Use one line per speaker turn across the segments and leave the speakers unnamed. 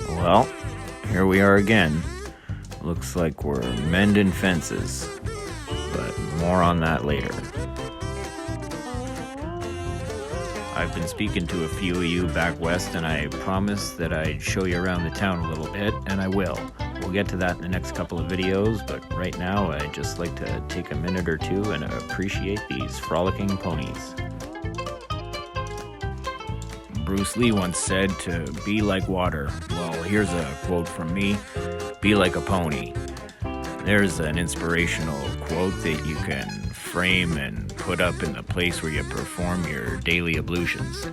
Well, here we are again. Looks like we're mending fences, but more on that later. I've been speaking to a few of you back west, and I promised that I'd show you around the town a little bit, and I will. We'll get to that in the next couple of videos, but right now I'd just like to take a minute or two and appreciate these frolicking ponies. Bruce Lee once said to be like water. Well, here's a quote from me: be like a pony. There's an inspirational quote that you can frame and put up in the place where you perform your daily ablutions.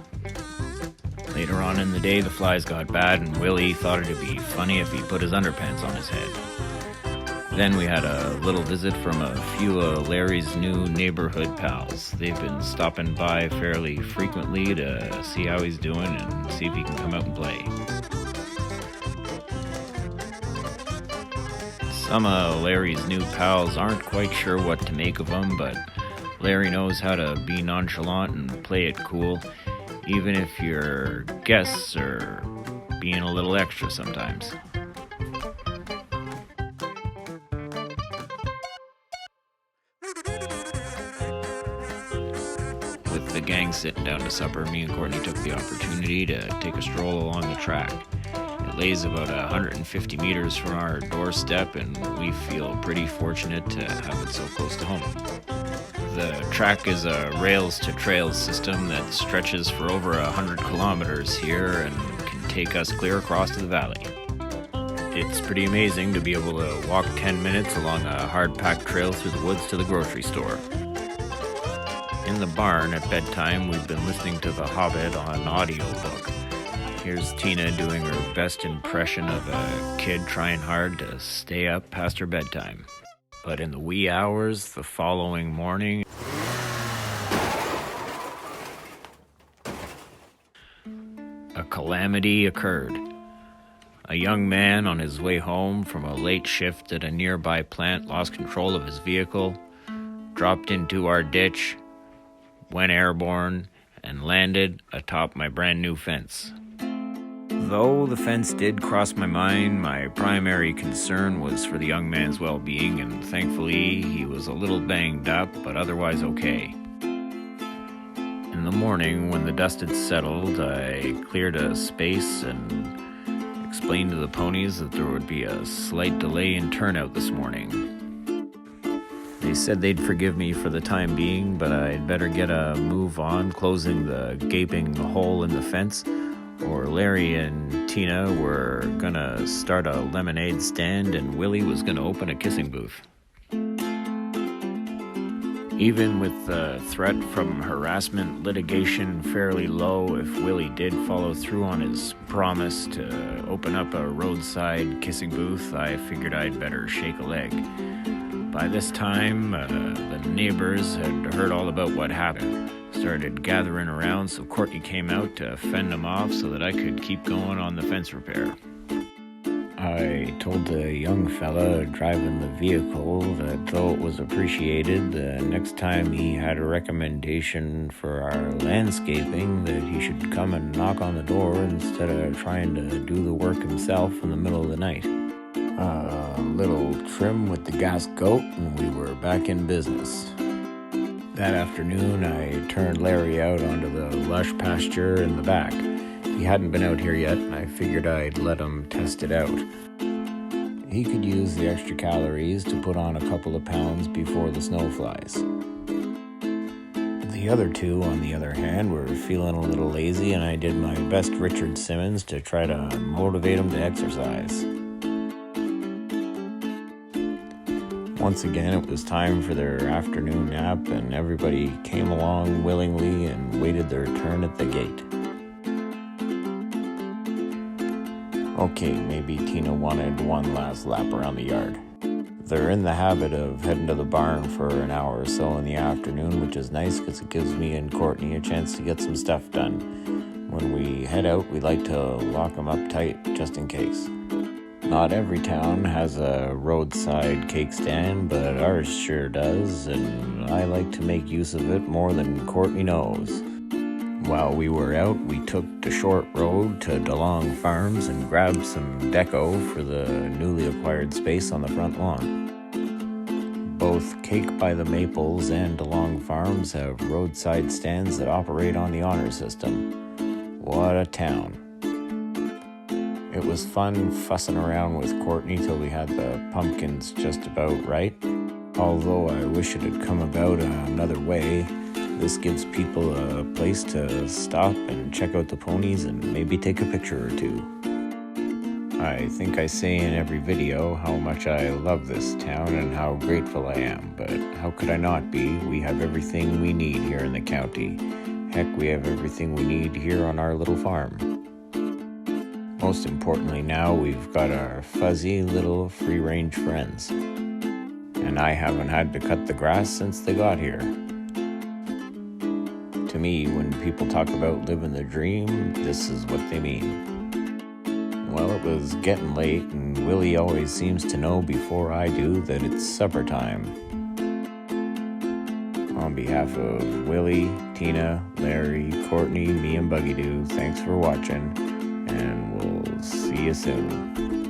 Later on in the day, the flies got bad, and Willie thought it'd be funny if he put his underpants on his head. Then we had a little visit from a few of Larry's new neighborhood pals. They've been stopping by fairly frequently to see how he's doing and see if he can come out and play. Some of Larry's new pals aren't quite sure what to make of him, but Larry knows how to be nonchalant and play it cool, even if your guests are being a little extra sometimes. With the gang sitting down to supper, me and Courtney took the opportunity to take a stroll along the track. It lays about 150 meters from our doorstep, and we feel pretty fortunate to have it so close to home. The track is a rails-to-trails system that stretches for over 100 kilometers here and can take us clear across to the valley. It's pretty amazing to be able to walk 10 minutes along a hard-packed trail through the woods to the grocery store. In the barn at bedtime, we've been listening to The Hobbit on audiobook. Here's Tina doing her best impression of a kid trying hard to stay up past her bedtime. But in the wee hours the following morning, a calamity occurred. A young man on his way home from a late shift at a nearby plant lost control of his vehicle, dropped into our ditch, went airborne, and landed atop my brand new fence. Though the fence did cross my mind, my primary concern was for the young man's well-being, and thankfully he was a little banged up, but otherwise okay. In the morning, when the dust had settled, I cleared a space and explained to the ponies that there would be a slight delay in turnout this morning. They said they'd forgive me for the time being, but I'd better get a move on closing the gaping hole in the fence, or Larry and Tina were gonna start a lemonade stand and Willie was gonna open a kissing booth. Even with the threat from harassment litigation fairly low, if Willie did follow through on his promise to open up a roadside kissing booth, I figured I'd better shake a leg. By this time, the neighbors had heard all about what happened. Started gathering around, so Courtney came out to fend them off so that I could keep going on the fence repair. I told the young fella driving the vehicle that though it was appreciated, the next time he had a recommendation for our landscaping, that he should come and knock on the door instead of trying to do the work himself in the middle of the night. A little trim with the gas goat, and we were back in business. That afternoon, I turned Larry out onto the lush pasture in the back. He hadn't been out here yet, and I figured I'd let him test it out. He could use the extra calories to put on a couple of pounds before the snow flies. The other two, on the other hand, were feeling a little lazy, and I did my best Richard Simmons to try to motivate them to exercise. Once again, it was time for their afternoon nap, and everybody came along willingly and waited their turn at the gate. Okay, maybe Tina wanted one last lap around the yard. They're in the habit of heading to the barn for an hour or so in the afternoon, which is nice because it gives me and Courtney a chance to get some stuff done. When we head out, we like to lock them up tight just in case. Not every town has a roadside cake stand, but ours sure does, and I like to make use of it more than Courtney knows. While we were out, we took the short road to DeLong Farms and grabbed some deco for the newly acquired space on the front lawn. Both Cake by the Maples and DeLong Farms have roadside stands that operate on the honor system. What a town. It was fun fussing around with Courtney till we had the pumpkins just about right. Although I wish it had come about another way. This gives people a place to stop and check out the ponies and maybe take a picture or two. I think I say in every video how much I love this town and how grateful I am, but how could I not be? We have everything we need here in the county. Heck, we have everything we need here on our little farm. Most importantly now, we've got our fuzzy little free-range friends. And I haven't had to cut the grass since they got here. To me, when people talk about living the dream, this is what they mean. Well, it was getting late, and Willie always seems to know before I do that it's supper time. On behalf of Willie, Tina, Larry, Courtney, me, and Buggy Doo, thanks for watching, and we'll see you soon.